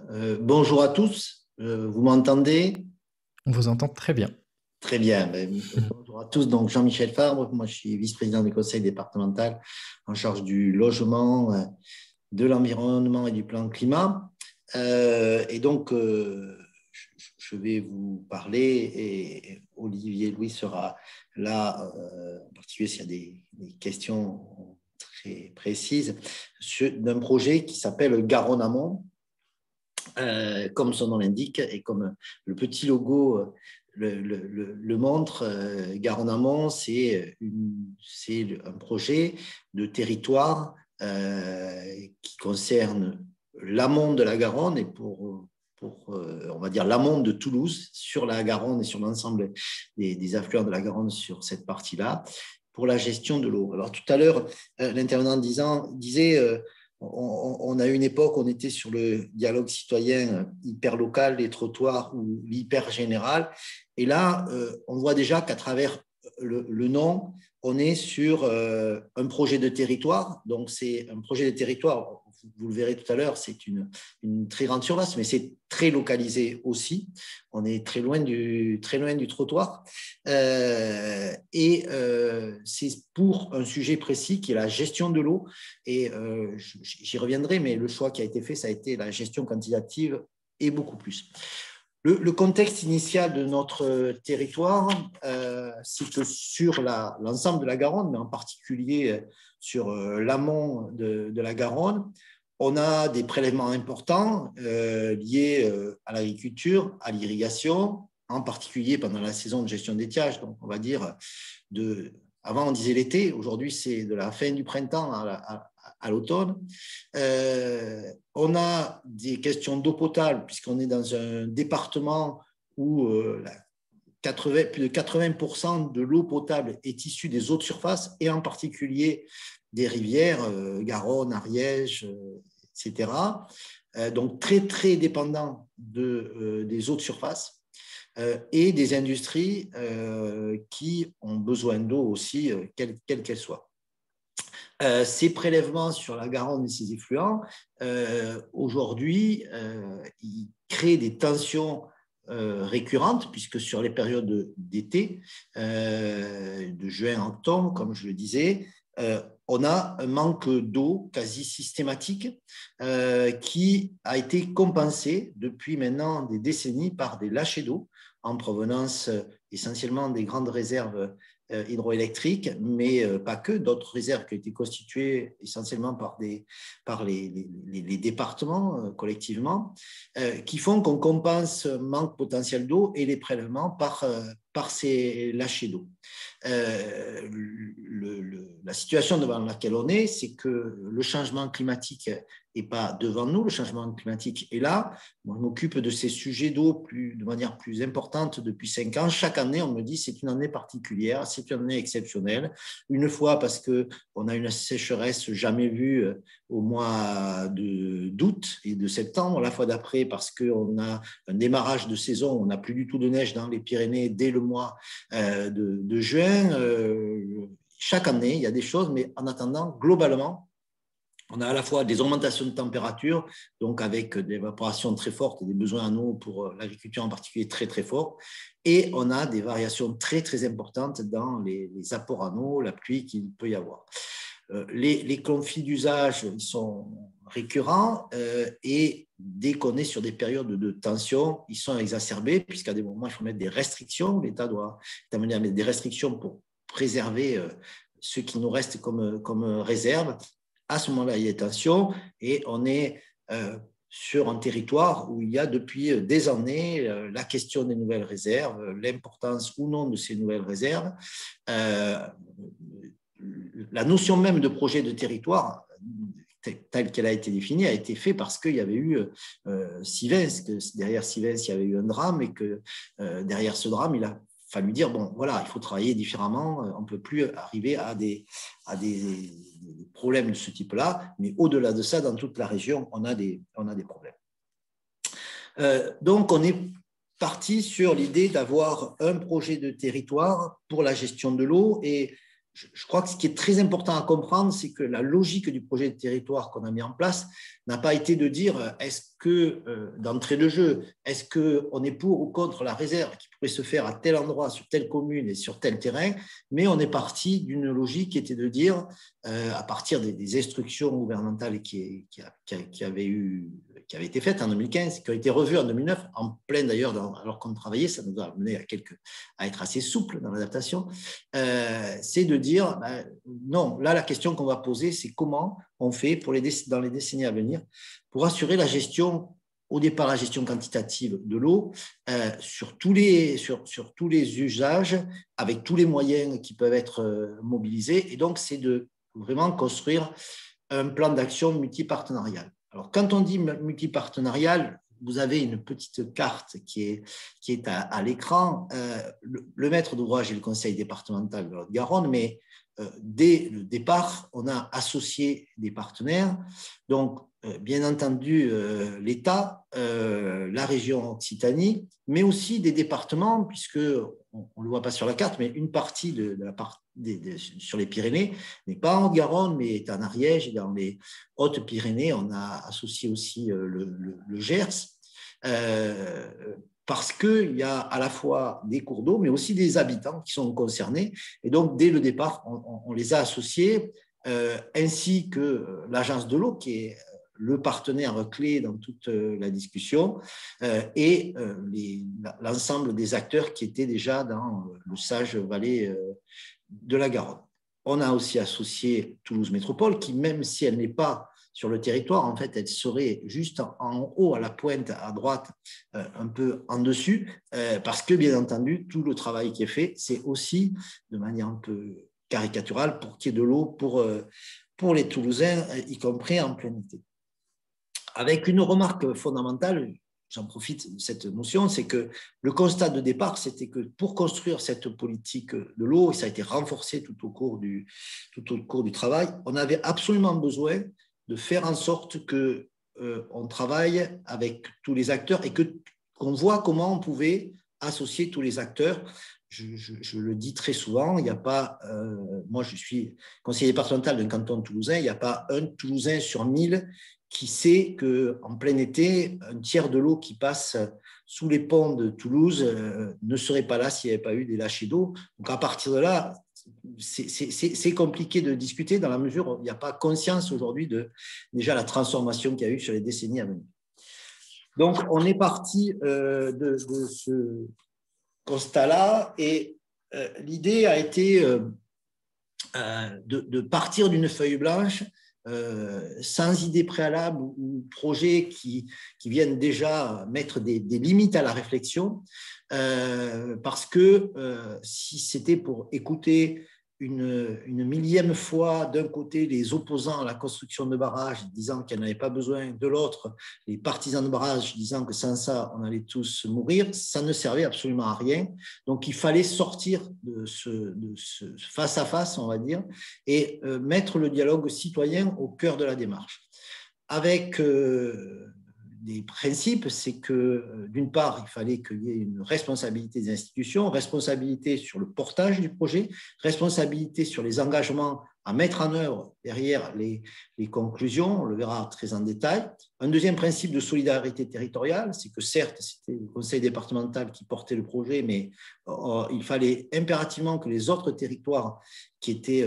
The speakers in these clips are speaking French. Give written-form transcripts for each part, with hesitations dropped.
Bonjour à tous, vous m'entendez? On vous entend très bien. Très bien. Bonjour à tous. Donc, Jean-Michel Fabre, moi je suis vice-président du conseil départemental en charge du logement, de l'environnement et du plan climat. Et donc, je vais vous parler et Olivier Louis sera là, en particulier s'il y a des questions très précises, d'un projet qui s'appelle Garonne Amont. Comme son nom l'indique et comme le petit logo le montre, Gare en Amont, c'est un projet de territoire qui concerne l'amont de la Garonne et pour on va dire l'amont de Toulouse sur la Garonne et sur l'ensemble des affluents de la Garonne sur cette partie-là pour la gestion de l'eau. Alors tout à l'heure, l'intervenant disait on a eu une époque où on était sur le dialogue citoyen hyper local, les trottoirs ou l'hyper général. Et là, on voit déjà qu'à travers le nom, on est sur un projet de territoire. Donc, c'est un projet de territoire, vous le verrez tout à l'heure, c'est une très grande surface, mais c'est très localisé aussi. On est très loin du trottoir. C'est pour un sujet précis qui est la gestion de l'eau. Et j'y reviendrai, mais le choix qui a été fait, ça a été la gestion quantitative et beaucoup plus. Le contexte initial de notre territoire, c'est que sur l'ensemble de la Garonne, mais en particulier sur l'amont de la Garonne, on a des prélèvements importants liés à l'agriculture, à l'irrigation, en particulier pendant la saison de gestion d'étiage. Donc, on va dire, avant on disait l'été, aujourd'hui c'est de la fin du printemps à l'automne. On a des questions d'eau potable, puisqu'on est dans un département où plus de 80% de l'eau potable est issue des eaux de surface, et en particulier des rivières, Garonne, Ariège, etc. Donc très, très dépendant des eaux de surface. Et des industries qui ont besoin d'eau aussi, quelle qu'elle soit. Ces prélèvements sur la Garonne et ses effluents, aujourd'hui, ils créent des tensions récurrentes, puisque sur les périodes d'été, de juin à octobre, comme je le disais, on a un manque d'eau quasi systématique qui a été compensé depuis maintenant des décennies par des lâchers d'eau en provenance essentiellement des grandes réserves hydroélectriques, mais pas que, d'autres réserves qui ont été constituées essentiellement par les départements collectivement, qui font qu'on compense manque potentiel d'eau et les prélèvements par ces lâchers d'eau. La situation devant laquelle on est, c'est que le changement climatique n'est pas devant nous, le changement climatique est là. Moi, je m'occupe de ces sujets d'eau de manière plus importante depuis 5 ans. Chaque année, on me dit c'est une année particulière, c'est une année exceptionnelle. Une fois parce qu'on a une sécheresse jamais vue au mois d'août et de septembre. La fois d'après, parce qu'on a un démarrage de saison, on n'a plus du tout de neige dans les Pyrénées dès le mois de juin. Chaque année, il y a des choses, mais en attendant, globalement, on a à la fois des augmentations de température, donc avec des évaporations très fortes et des besoins en eau pour l'agriculture en particulier très, très forts. Et on a des variations très, très importantes dans les apports en eau, la pluie qu'il peut y avoir. Les conflits d'usage, ils sont récurrents et dès qu'on est sur des périodes de tension, ils sont exacerbés puisqu'à des moments, il faut mettre des restrictions. L'État doit être amené à mettre des restrictions pour préserver ce qui nous reste comme réserve. À ce moment-là, il y a des tensions et on est sur un territoire où il y a depuis des années la question des nouvelles réserves, l'importance ou non de ces nouvelles réserves. La notion même de projet de territoire, telle qu'elle a été définie, a été faite parce qu'il y avait eu Sivens, que derrière Sivens, il y avait eu un drame et que derrière ce drame, il a fallu dire, bon, voilà, il faut travailler différemment, on ne peut plus arriver à des problèmes de ce type-là, mais au-delà de ça, dans toute la région, on a des problèmes. Donc, on est parti sur l'idée d'avoir un projet de territoire pour la gestion de l'eau et je crois que ce qui est très important à comprendre, c'est que la logique du projet de territoire qu'on a mis en place n'a pas été de dire est-ce que, d'entrée de jeu, est-ce qu'on est pour ou contre la réserve qui pourrait se faire à tel endroit, sur telle commune et sur tel terrain, mais on est parti d'une logique qui était de dire, à partir des instructions gouvernementales qui avaient été faites en 2015, qui ont été revues en 2009, en plein d'ailleurs, alors qu'on travaillait, ça nous a amené à être assez souple dans l'adaptation, c'est de dire, non, là la question qu'on va poser, c'est comment on fait dans les décennies à venir pour assurer la gestion, au départ la gestion quantitative de l'eau, sur tous les usages, avec tous les moyens qui peuvent être mobilisés. Et donc, c'est de vraiment construire un plan d'action multipartenarial. Alors, quand on dit multipartenarial, vous avez une petite carte qui est à l'écran. Le maître d'ouvrage est le conseil départemental de la Haute-Garonne, mais dès le départ, on a associé des partenaires. Donc, bien entendu, l'État, la région Occitanie, mais aussi des départements, puisque on ne le voit pas sur la carte, mais une partie de la part sur les Pyrénées n'est pas en Haute-Garonne, mais est en Ariège et dans les Hautes-Pyrénées. On a associé aussi le Gers, parce qu'il y a à la fois des cours d'eau, mais aussi des habitants qui sont concernés. Et donc, dès le départ, on les a associés, ainsi que l'agence de l'eau, qui est le partenaire clé dans toute la discussion, et l'ensemble des acteurs qui étaient déjà dans le sage Vallée de la Garonne. On a aussi associé Toulouse Métropole, qui, même si elle n'est pas sur le territoire, en fait, elle serait juste en haut, à la pointe, à droite, un peu en dessus, parce que, bien entendu, tout le travail qui est fait, c'est aussi, de manière un peu caricaturale, pour qu'il y ait de l'eau pour les Toulousains, y compris en plein été. Avec une remarque fondamentale, j'en profite de cette notion, c'est que le constat de départ, c'était que pour construire cette politique de l'eau, et ça a été renforcé tout au cours du travail, on avait absolument besoin de faire en sorte qu'on travaille avec tous les acteurs et qu'on voit comment on pouvait associer tous les acteurs. Je le dis très souvent, il n'y a pas, moi je suis conseiller départemental d'un canton toulousain, il n'y a pas un Toulousain sur 1000 qui sait qu'en plein été, un tiers de l'eau qui passe sous les ponts de Toulouse ne serait pas là s'il n'y avait pas eu des lâchers d'eau. Donc à partir de là, c'est compliqué de discuter dans la mesure où il n'y a pas conscience aujourd'hui de déjà la transformation qu'il y a eu sur les décennies à venir. Donc on est parti de ce constat-là et l'idée a été de partir d'une feuille blanche sans idée préalable ou projet qui viennent déjà mettre des limites à la réflexion, parce que si c'était pour écouter une millième fois d'un côté les opposants à la construction de barrages disant qu'elle n'avait pas besoin, de l'autre les partisans de barrages disant que sans ça on allait tous mourir, ça ne servait absolument à rien. Donc il fallait sortir de ce face à face, on va dire, et mettre le dialogue citoyen au cœur de la démarche. Avec des principes, c'est que d'une part, il fallait qu'il y ait une responsabilité des institutions, responsabilité sur le portage du projet, responsabilité sur les engagements à mettre en œuvre derrière les conclusions, on le verra très en détail. Un deuxième principe de solidarité territoriale, c'est que certes, c'était le conseil départemental qui portait le projet, mais il fallait impérativement que les autres territoires qui étaient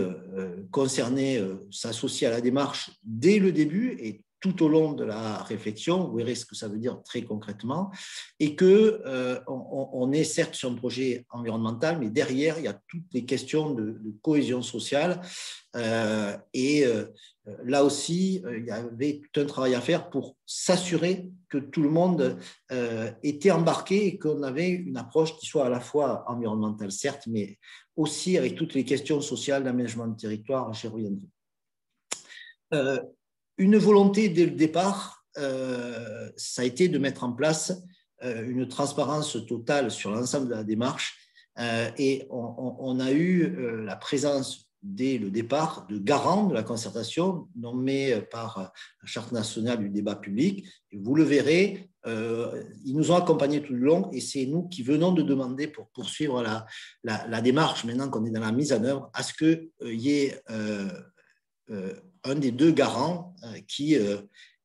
concernés s'associent à la démarche dès le début et tout au long de la réflexion, vous verrez ce que ça veut dire très concrètement, et qu'on est certes sur un projet environnemental, mais derrière, il y a toutes les questions de cohésion sociale. Là aussi, il y avait tout un travail à faire pour s'assurer que tout le monde était embarqué et qu'on avait une approche qui soit à la fois environnementale, certes, mais aussi avec toutes les questions sociales d'aménagement de territoire, j'y reviendrai. Une volonté dès le départ, ça a été de mettre en place une transparence totale sur l'ensemble de la démarche et on a eu la présence dès le départ de garants de la concertation nommés par la Charte nationale du débat public. Et vous le verrez, ils nous ont accompagnés tout le long et c'est nous qui venons de demander pour poursuivre la démarche, maintenant qu'on est dans la mise en œuvre, à ce qu'il y ait un des deux garants qui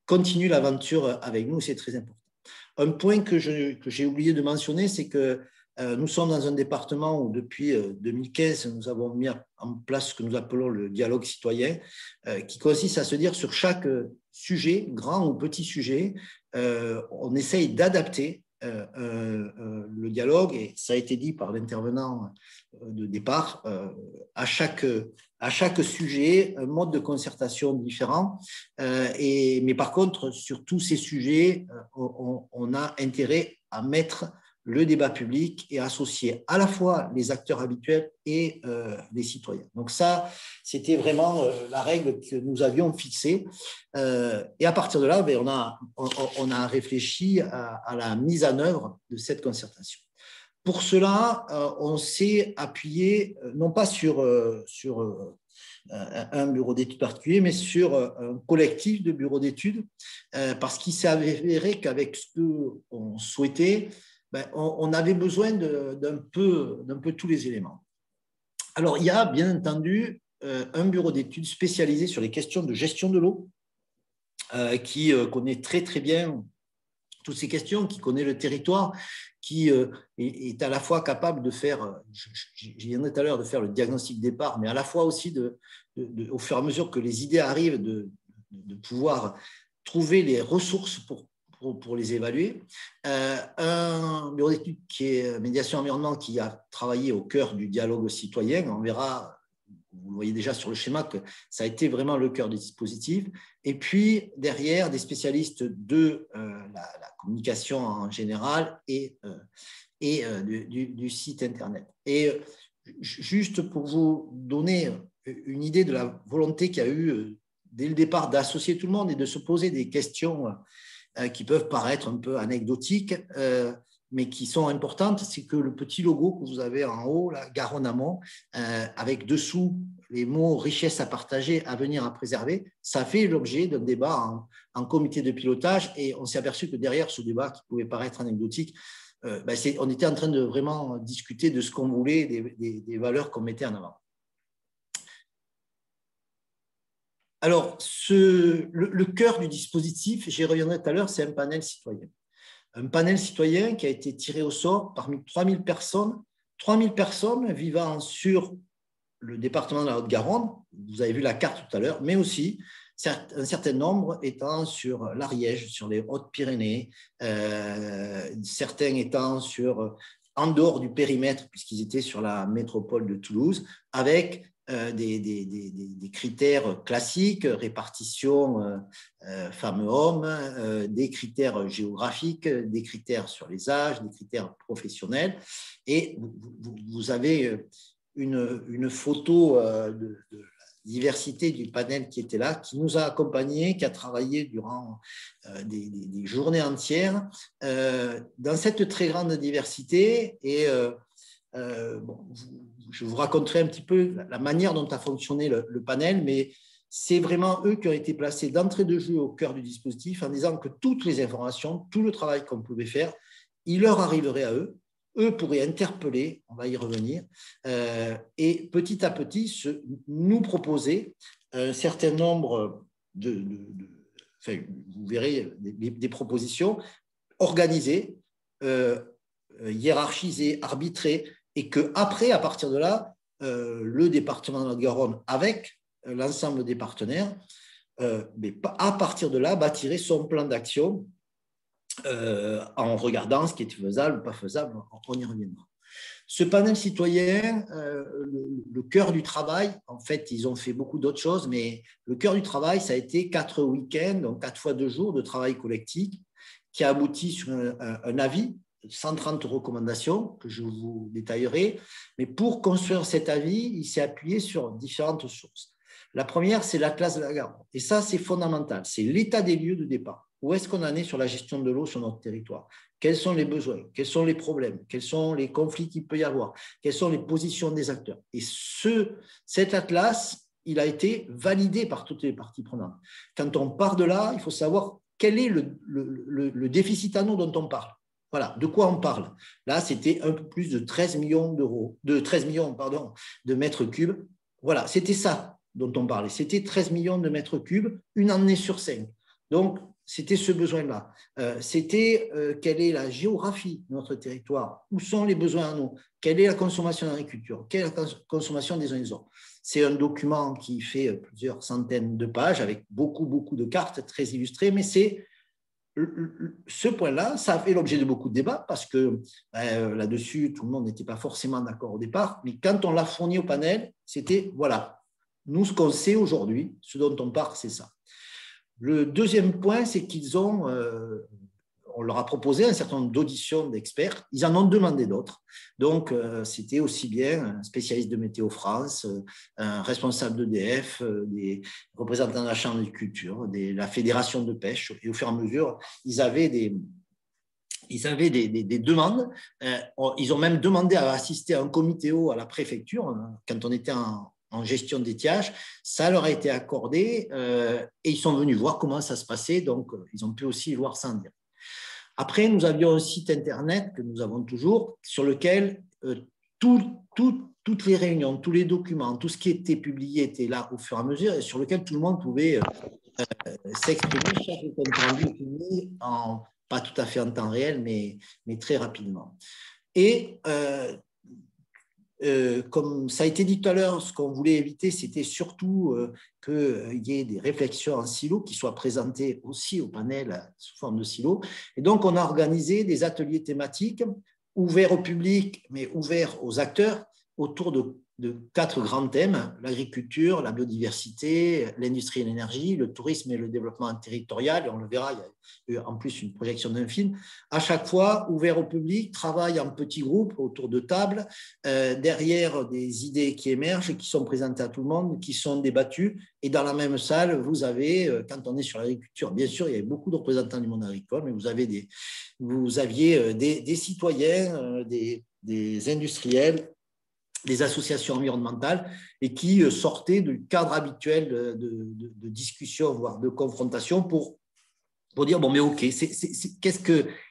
continue l'aventure avec nous. C'est très important. Un point que j'ai oublié de mentionner, c'est que nous sommes dans un département où depuis 2015, nous avons mis en place ce que nous appelons le dialogue citoyen, qui consiste à se dire sur chaque sujet, grand ou petit sujet, on essaye d'adapter le dialogue, et ça a été dit par l'intervenant de départ, à chaque sujet, un mode de concertation différent. Mais par contre, sur tous ces sujets, on a intérêt à mettre le débat public et associer à la fois les acteurs habituels et les citoyens. Donc ça, c'était vraiment la règle que nous avions fixée. Et à partir de là, on a réfléchi à la mise en œuvre de cette concertation. Pour cela, on s'est appuyé non pas sur un bureau d'études particulier, mais sur un collectif de bureaux d'études, parce qu'il s'est avéré qu'avec ce qu'on souhaitait, on avait besoin d'un peu tous les éléments. Alors, il y a bien entendu un bureau d'études spécialisé sur les questions de gestion de l'eau, qui connaît très très bien toutes ces questions, qui connaît le territoire, qui est à la fois capable de faire, j'y viendrai tout à l'heure, de faire le diagnostic départ, mais à la fois aussi, au fur et à mesure que les idées arrivent, de pouvoir trouver les ressources pour les évaluer. Un bureau d'études qui est Médiation Environnement, qui a travaillé au cœur du dialogue citoyen. On verra, vous le voyez déjà sur le schéma, que ça a été vraiment le cœur du dispositif. Et puis, derrière, des spécialistes de la communication en général et du site Internet. Et juste pour vous donner une idée de la volonté qu'il y a eu dès le départ d'associer tout le monde et de se poser des questions qui peuvent paraître un peu anecdotiques, mais qui sont importantes, c'est que le petit logo que vous avez en haut, là, Garonne Amont, avec dessous les mots richesse à partager, avenir à préserver, ça fait l'objet d'un débat en comité de pilotage, et on s'est aperçu que derrière ce débat qui pouvait paraître anecdotique, on était en train de vraiment discuter de ce qu'on voulait, des valeurs qu'on mettait en avant. Alors, le cœur du dispositif, j'y reviendrai tout à l'heure, c'est un panel citoyen. Un panel citoyen qui a été tiré au sort parmi 3000 personnes vivant sur le département de la Haute-Garonne, vous avez vu la carte tout à l'heure, mais aussi un certain nombre étant sur l'Ariège, sur les Hautes-Pyrénées, certains étant en dehors du périmètre, puisqu'ils étaient sur la métropole de Toulouse, avec des critères classiques, répartition femmes-hommes, des critères géographiques, des critères sur les âges, des critères professionnels. Et vous avez une photo de la diversité du panel qui était là, qui nous a accompagnés, qui a travaillé durant des journées entières dans cette très grande diversité. Et je vous raconterai un petit peu la manière dont a fonctionné le panel, mais c'est vraiment eux qui ont été placés d'entrée de jeu au cœur du dispositif en disant que toutes les informations, tout le travail qu'on pouvait faire, il leur arriverait à eux. Eux pourraient interpeller, on va y revenir, et petit à petit nous proposer un certain nombre vous verrez, des propositions organisées, hiérarchisées, arbitrées, et qu'après, à partir de là, le département de la Haute-Garonne, avec l'ensemble des partenaires, à partir de là, bâtirait son plan d'action en regardant ce qui est faisable ou pas faisable, on y reviendra. Ce panel citoyen, le cœur du travail, en fait, ils ont fait beaucoup d'autres choses, mais le cœur du travail, ça a été 4 week-ends, donc 4 fois 2 jours de travail collectif, qui a abouti sur un avis, 130 recommandations, que je vous détaillerai. Mais pour construire cet avis, il s'est appuyé sur différentes sources. La première, c'est l'Atlas de la Garonne. Et ça, c'est fondamental. C'est l'état des lieux de départ. Où est-ce qu'on en est sur la gestion de l'eau sur notre territoire? Quels sont les besoins? Quels sont les problèmes? Quels sont les conflits qu'il peut y avoir? Quelles sont les positions des acteurs? Et cet atlas, il a été validé par toutes les parties prenantes. Quand on part de là, il faut savoir quel est le déficit anneau dont on parle. Voilà, de quoi on parle. Là, c'était un peu plus de 13 millions de mètres cubes. Voilà, c'était ça dont on parlait. C'était 13 millions de mètres cubes, une année sur 5. Donc, c'était ce besoin-là. C'était quelle est la géographie de notre territoire, où sont les besoins en eau, quelle est la consommation d'agriculture, quelle est la consommation des zones et zones. C'est un document qui fait plusieurs centaines de pages avec beaucoup, beaucoup de cartes très illustrées, mais c'est ce point-là, ça a fait l'objet de beaucoup de débats parce que là-dessus, tout le monde n'était pas forcément d'accord au départ, mais quand on l'a fourni au panel, c'était, voilà, nous, ce qu'on sait aujourd'hui, ce dont on parle, c'est ça. Le deuxième point, c'est qu'ils ont, on leur a proposé un certain nombre d'auditions d'experts, ils en ont demandé d'autres. Donc, c'était aussi bien un spécialiste de Météo France, un responsable d'EDF, des représentants de la Chambre de culture, de la Fédération de pêche, et au fur et à mesure, ils avaient des demandes. Ils ont même demandé à assister à un comité eau à la préfecture, quand on était en gestion d'étiage, ça leur a été accordé et ils sont venus voir comment ça se passait, donc ils ont pu aussi voir ça en direct. Après, nous avions un site internet que nous avons toujours, sur lequel toutes les réunions, tous les documents, tout ce qui était publié était là au fur et à mesure et sur lequel tout le monde pouvait s'exprimer. Chaque compte rendu était mis pas tout à fait en temps réel, mais très rapidement. Et comme ça a été dit tout à l'heure, ce qu'on voulait éviter, c'était surtout qu'il y ait des réflexions en silo qui soient présentées aussi au panel sous forme de silo. Et donc, on a organisé des ateliers thématiques ouverts au public, mais ouverts aux acteurs, autour de 4 grands thèmes: l'agriculture, la biodiversité, l'industrie et l'énergie, le tourisme et le développement territorial. Et on le verra, il y a eu en plus une projection d'un film. À chaque fois, ouvert au public, travail en petits groupes autour de tables, derrière des idées qui émergent, qui sont présentées à tout le monde, qui sont débattues. Et dans la même salle, vous avez, quand on est sur l'agriculture, bien sûr, il y avait beaucoup de représentants du monde agricole, mais vous aviez des citoyens, des industriels, des associations environnementales et qui sortaient du cadre habituel de discussion, voire de confrontation pour dire, bon, mais OK,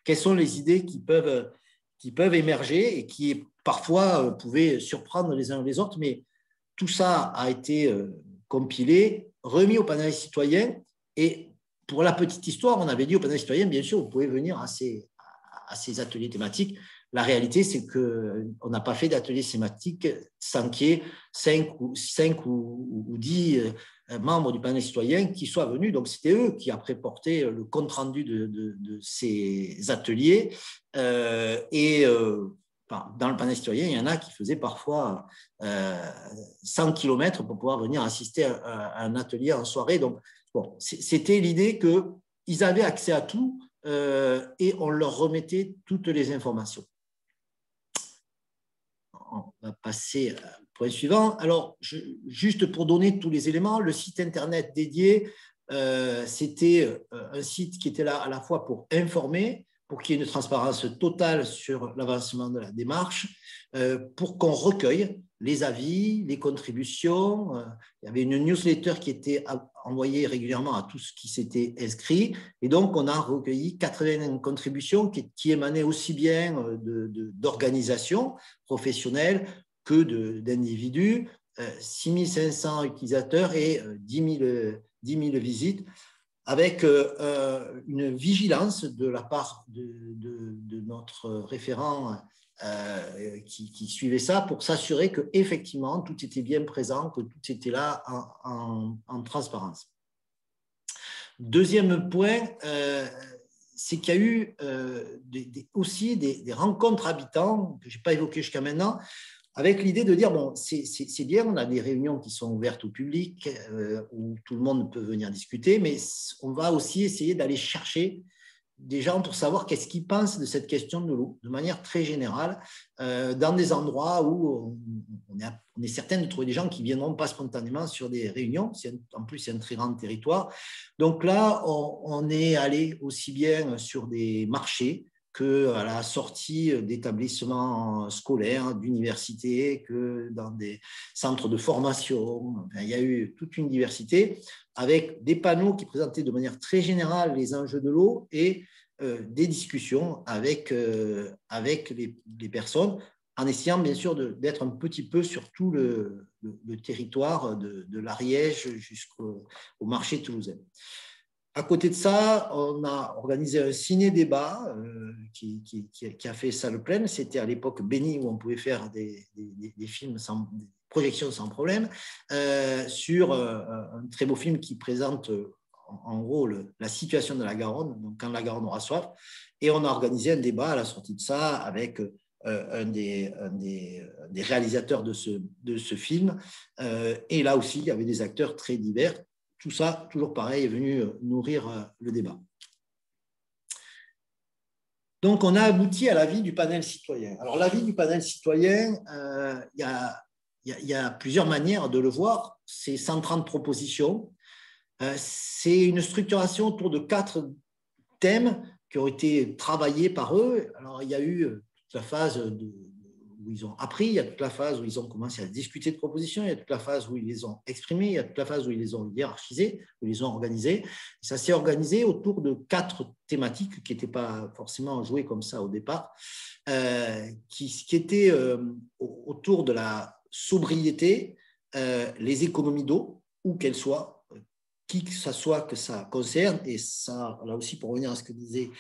quelles sont les idées qui peuvent émerger et qui parfois pouvaient surprendre les uns les autres, mais tout ça a été compilé, remis au panel citoyen et pour la petite histoire, on avait dit au panel citoyen, bien sûr, vous pouvez venir à ces ateliers thématiques. La réalité, c'est qu'on n'a pas fait d'atelier thématique sans qu'il y ait 5 ou 10 membres du panel citoyen qui soient venus. Donc, c'était eux qui après portaient le compte-rendu de ces ateliers. Dans le panel citoyen, il y en a qui faisaient parfois 100 km pour pouvoir venir assister à un atelier en soirée. Donc, bon, c'était l'idée qu'ils avaient accès à tout et on leur remettait toutes les informations. On va passer au point suivant. Alors, juste pour donner tous les éléments, le site internet dédié, c'était un site qui était là à la fois pour informer, pour qu'il y ait une transparence totale sur l'avancement de la démarche, pour qu'on recueille les avis, les contributions. Il y avait une newsletter qui était envoyée régulièrement à tous qui s'étaient inscrits. Et donc, on a recueilli 80 contributions qui émanaient aussi bien d'organisations professionnelles que d'individus, 6500 utilisateurs et 10 000 visites, avec une vigilance de la part de notre référent qui suivait ça pour s'assurer qu'effectivement tout était bien présent, que tout était là en transparence. Deuxième point, c'est qu'il y a eu aussi des rencontres habitants que je n'ai pas évoquées jusqu'à maintenant, avec l'idée de dire, bon, c'est bien, on a des réunions qui sont ouvertes au public, où tout le monde peut venir discuter, mais on va aussi essayer d'aller chercher des gens pour savoir qu'est-ce qu'ils pensent de cette question de l'eau, de manière très générale, dans des endroits où on est certain de trouver des gens qui ne viendront pas spontanément sur des réunions. En plus, c'est un très grand territoire. Donc là, on est allé aussi bien sur des marchés, qu'à la sortie d'établissements scolaires, d'universités, que dans des centres de formation. Enfin, il y a eu toute une diversité avec des panneaux qui présentaient de manière très générale les enjeux de l'eau et des discussions avec les personnes, en essayant bien sûr d'être un petit peu sur tout le territoire de l'Ariège jusqu'au marché toulousain. À côté de ça, on a organisé un ciné-débat qui a fait salle pleine. C'était à l'époque béni où on pouvait faire des films des projections sans problème, sur un très beau film qui présente en gros la situation de la Garonne, donc quand la Garonne aura soif. Et on a organisé un débat à la sortie de ça avec un des réalisateurs de ce film. Et là aussi, il y avait des acteurs très divers. Tout ça, toujours pareil, est venu nourrir le débat. Donc, on a abouti à l'avis du panel citoyen. Alors, l'avis du panel citoyen, il y a plusieurs manières de le voir. C'est 130 propositions. C'est une structuration autour de 4 thèmes qui ont été travaillés par eux. Alors, il y a eu toute la phase où ils ont appris, il y a toute la phase où ils ont commencé à discuter de propositions, il y a toute la phase où ils les ont exprimées, il y a toute la phase où ils les ont hiérarchisées, où ils les ont organisées. Et ça s'est organisé autour de 4 thématiques qui n'étaient pas forcément jouées comme ça au départ, qui étaient autour de la sobriété, les économies d'eau, où qu'elles soient, qui que ça soit que ça concerne, et ça, là aussi pour revenir à ce que disait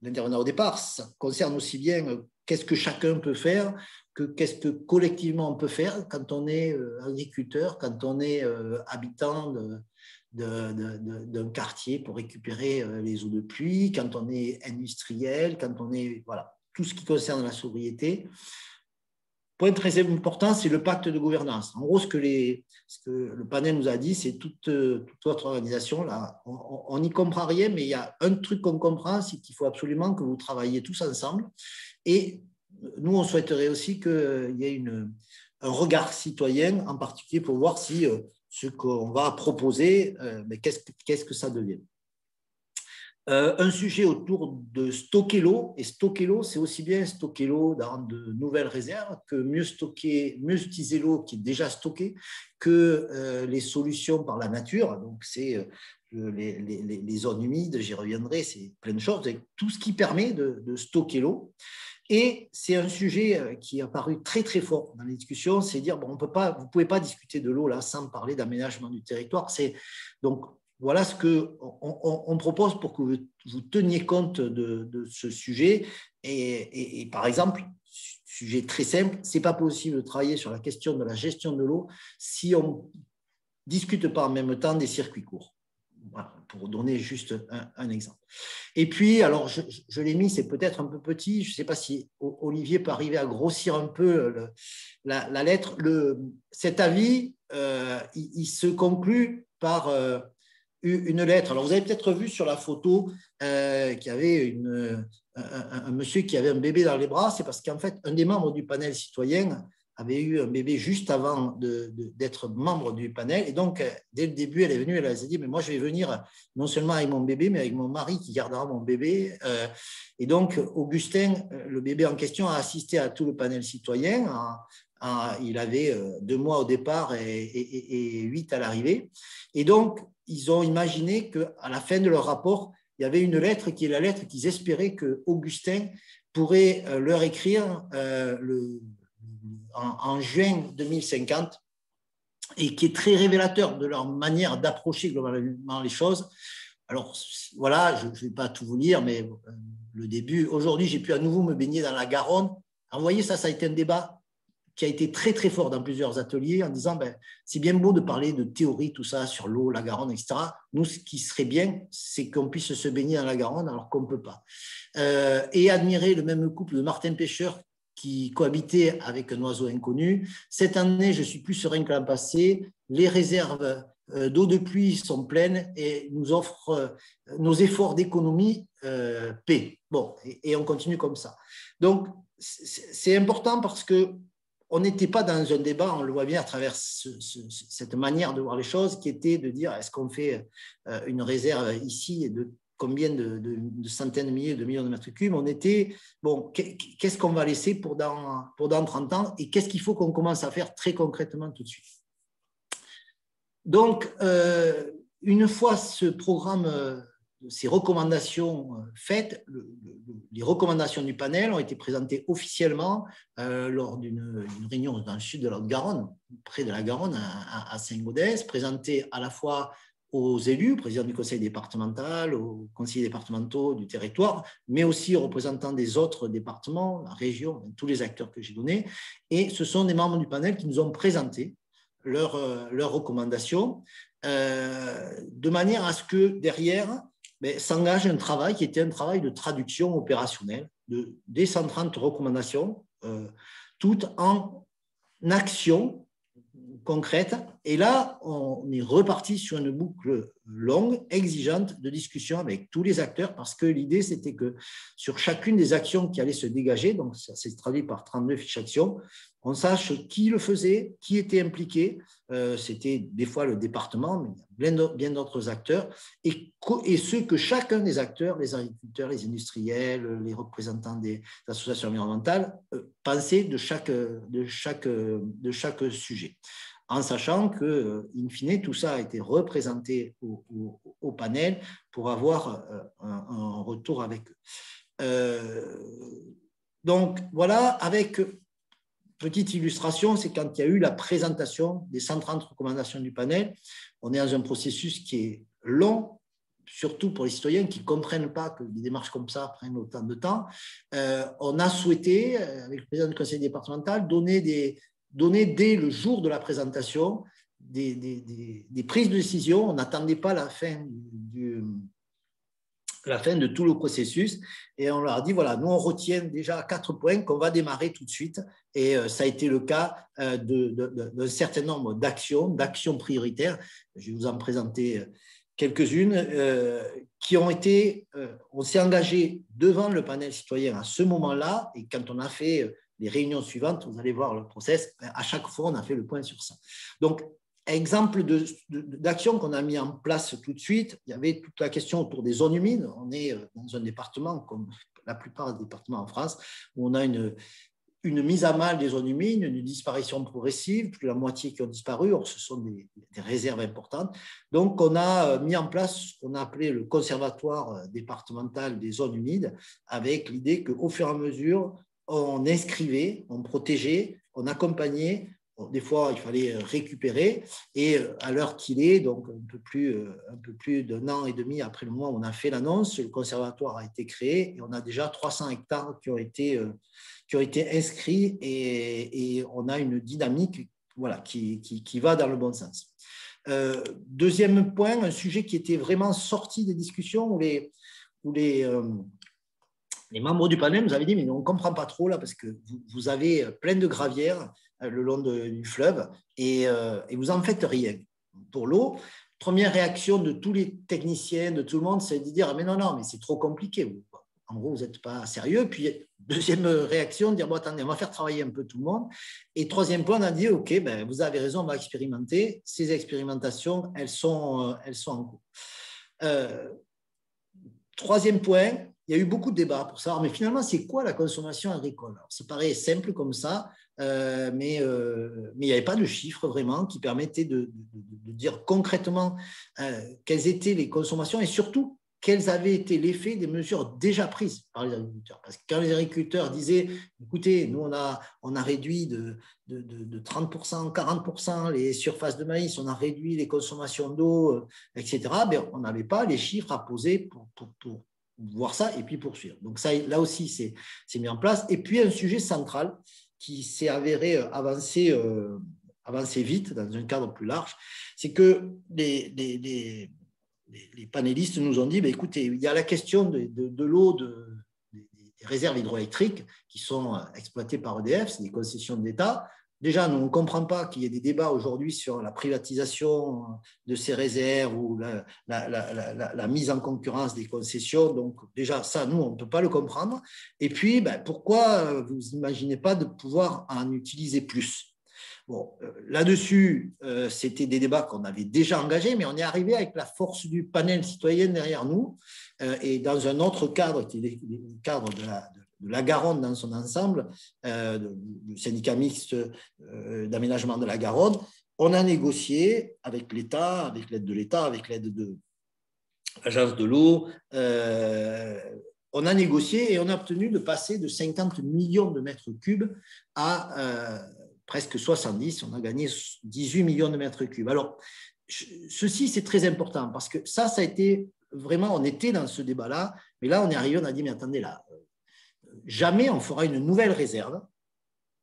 l'intervenant au départ, ça concerne aussi bien qu'est-ce que chacun peut faire que qu'est-ce que collectivement on peut faire quand on est agriculteur, quand on est habitant d'un quartier pour récupérer les eaux de pluie, quand on est industriel, quand on est… Voilà, tout ce qui concerne la sobriété. Point très important, c'est le pacte de gouvernance. En gros, ce que le panel nous a dit, c'est toute votre organisation, là, on n'y comprend rien, mais il y a un truc qu'on comprend, c'est qu'il faut absolument que vous travailliez tous ensemble. Et nous, on souhaiterait aussi qu'il y ait un regard citoyen, en particulier pour voir si ce qu'on va proposer, qu'est-ce que ça devient. Un sujet autour de stocker l'eau. Et stocker l'eau, c'est aussi bien stocker l'eau dans de nouvelles réserves que mieux utiliser l'eau qui est déjà stockée que les solutions par la nature. Donc, c'est les zones humides, j'y reviendrai, c'est plein de choses. Tout ce qui permet de stocker l'eau. Et c'est un sujet qui est apparu très, très fort dans les discussions, c'est dire, bon, vous ne pouvez pas discuter de l'eau là sans parler d'aménagement du territoire. Donc, voilà ce qu'on propose pour que vous teniez compte de ce sujet. Et par exemple, sujet très simple, ce n'est pas possible de travailler sur la question de la gestion de l'eau si on ne discute pas en même temps des circuits courts. Voilà, pour donner juste un exemple. Et puis, alors, je l'ai mis, c'est peut-être un peu petit, je ne sais pas si Olivier peut arriver à grossir un peu la lettre. Cet avis, il se conclut par une lettre. Alors, vous avez peut-être vu sur la photo qu'il y avait un monsieur qui avait un bébé dans les bras. C'est parce qu'en fait, un des membres du panel citoyen avait eu un bébé juste avant d'être membre du panel. Et donc, dès le début, elle est venue, elle s'est dit, mais moi, je vais venir non seulement avec mon bébé, mais avec mon mari qui gardera mon bébé. Et donc, Augustin, le bébé en question, a assisté à tout le panel citoyen. Il avait 2 mois au départ et 8 à l'arrivée. Et donc, ils ont imaginé qu'à la fin de leur rapport, il y avait une lettre qui est la lettre qu'ils espéraient que Augustin pourrait leur écrire en juin 2050 et qui est très révélateur de leur manière d'approcher globalement les choses. Alors, voilà, je ne vais pas tout vous lire, mais le début, aujourd'hui, j'ai pu à nouveau me baigner dans la Garonne. Alors, vous voyez, ça a été un débat qui a été très, très fort dans plusieurs ateliers en disant, c'est bien beau de parler de théorie, tout ça, sur l'eau, la Garonne, etc. Nous, ce qui serait bien, c'est qu'on puisse se baigner dans la Garonne alors qu'on ne peut pas. Et admirer le même couple de Martin Pêcheur qui cohabitait avec un oiseau inconnu. Cette année, je suis plus serein que l'an passé. Les réserves d'eau de pluie sont pleines et nous offrent nos efforts d'économie paix. Bon, et on continue comme ça. Donc, c'est important parce que on n'était pas dans un débat, on le voit bien à travers cette manière de voir les choses, qui était de dire est-ce qu'on fait une réserve ici et de combien de centaines de milliers, de millions de mètres cubes, on était, bon, qu'est-ce qu'on va laisser pour dans 30 ans et qu'est-ce qu'il faut qu'on commence à faire très concrètement tout de suite. Donc, une fois ce programme, ces recommandations faites, les recommandations du panel ont été présentées officiellement lors d'une réunion dans le sud de la Haute-Garonne, près de la Garonne, à Saint-Gaudens, présentées à la fois aux élus, président du conseil départemental, aux conseillers départementaux du territoire, mais aussi aux représentants des autres départements, la région, tous les acteurs que j'ai donnés. Et ce sont des membres du panel qui nous ont présenté leurs recommandations, de manière à ce que derrière s'engage un travail qui était un travail de traduction opérationnelle des 130 recommandations, toutes en action concrète. Et là, on est reparti sur une boucle longue, exigeante de discussion avec tous les acteurs, parce que l'idée, c'était que sur chacune des actions qui allaient se dégager, donc ça s'est traduit par 32 fiches actions, on sache qui le faisait, qui était impliqué. C'était des fois le département, mais il y a bien d'autres acteurs, et ce que chacun des acteurs, les agriculteurs, les industriels, les représentants des associations environnementales, pensaient de chaque sujet. En sachant que, in fine, tout ça a été représenté au panel pour avoir un retour avec eux. Donc, voilà, avec petite illustration, c'est quand il y a eu la présentation des 130 recommandations du panel, on est dans un processus qui est long, surtout pour les citoyens qui ne comprennent pas que des démarches comme ça prennent autant de temps. On a souhaité, avec le président du conseil départemental, donner dès le jour de la présentation des prises de décision. On n'attendait pas la fin de tout le processus et on leur a dit, voilà, nous on retient déjà 4 points qu'on va démarrer tout de suite et ça a été le cas d'un certain nombre d'actions prioritaires. Je vais vous en présenter quelques-unes qui ont été, on s'est engagé devant le panel citoyen à ce moment-là et quand on a fait les réunions suivantes, vous allez voir le process, à chaque fois on a fait le point sur ça. Donc, exemple d'action qu'on a mis en place tout de suite, il y avait toute la question autour des zones humides. On est dans un département, comme la plupart des départements en France, où on a une mise à mal des zones humides, une disparition progressive, plus de la moitié qui ont disparu, or ce sont des réserves importantes. Donc, on a mis en place ce qu'on a appelé le conservatoire départemental des zones humides, avec l'idée qu'au fur et à mesure, on inscrivait, on protégeait, on accompagnait. Des fois, il fallait récupérer et à l'heure qu'il est, donc un peu plus d'1 an et demi après le moment où on a fait l'annonce, le conservatoire a été créé et on a déjà 300 hectares qui ont été inscrits et on a une dynamique voilà, qui va dans le bon sens. Deuxième point, un sujet qui était vraiment sorti des discussions où les membres du panel nous avaient dit mais on ne comprend pas trop là parce que vous avez plein de gravières le long du fleuve et vous n'en faites rien pour l'eau. Première réaction de tous les techniciens, de tout le monde, c'est de dire mais non, mais c'est trop compliqué. En gros, vous n'êtes pas sérieux. Puis, deuxième réaction, de dire bon, attendez, on va faire travailler un peu tout le monde. Et troisième point, on a dit ok, ben, vous avez raison, on va expérimenter. Ces expérimentations, elles sont en cours. Troisième point, il y a eu beaucoup de débats pour savoir, mais finalement, c'est quoi la consommation agricole? Alors, ça paraît simple comme ça, mais il n'y avait pas de chiffres vraiment qui permettaient de dire concrètement quelles étaient les consommations et surtout quels avaient été l'effet des mesures déjà prises par les agriculteurs. Parce que quand les agriculteurs disaient, écoutez, nous, on a réduit de 30%, 40% les surfaces de maïs, on a réduit les consommations d'eau, etc., ben, on n'avait pas les chiffres à poser pour voir ça et puis poursuivre. Donc ça, là aussi, c'est mis en place. Et puis, un sujet central qui s'est avéré avancer vite dans un cadre plus large, c'est que les panélistes nous ont dit, ben, écoutez, il y a la question de l'eau des réserves hydroélectriques qui sont exploitées par EDF, c'est des concessions d'État. Déjà, nous, on ne comprend pas qu'il y ait des débats aujourd'hui sur la privatisation de ces réserves ou la mise en concurrence des concessions. Donc, déjà, ça, nous, on ne peut pas le comprendre. Et puis, ben, pourquoi vous n'imaginez pas de pouvoir en utiliser plus ? Bon, là-dessus, c'était des débats qu'on avait déjà engagés, mais on est arrivé avec la force du panel citoyen derrière nous et dans un autre cadre, qui est le cadre de la Garonne dans son ensemble, du syndicat mixte d'aménagement de la Garonne. On a négocié avec l'État, avec l'aide de l'État, avec l'aide de l'Agence de l'eau. On a négocié et on a obtenu de passer de 50 millions de mètres cubes à presque 70. On a gagné 18 millions de mètres cubes. Alors, ceci, c'est très important parce que ça a été vraiment, on était dans ce débat-là, mais là, on est arrivé, on a dit, mais attendez, là, jamais on fera une nouvelle réserve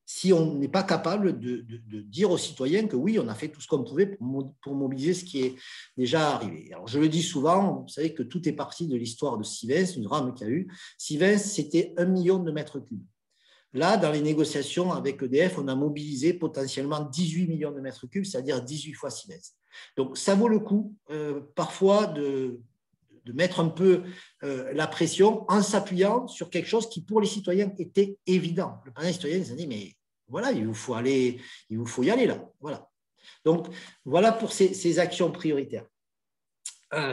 si on n'est pas capable de dire aux citoyens que oui, on a fait tout ce qu'on pouvait pour mobiliser ce qui est déjà arrivé. Alors, je le dis souvent, vous savez que tout est parti de l'histoire de Sivens, une drame qu'il y a eu. Sivens, c'était 1 million de mètres cubes. Là, dans les négociations avec EDF, on a mobilisé potentiellement 18 millions de mètres cubes, c'est-à-dire 18 fois Sivens. Donc, ça vaut le coup, parfois, de mettre un peu la pression en s'appuyant sur quelque chose qui, pour les citoyens, était évident. Le panel citoyen s'est dit, mais voilà, il vous faut y aller là. Voilà. Donc, voilà pour ces actions prioritaires.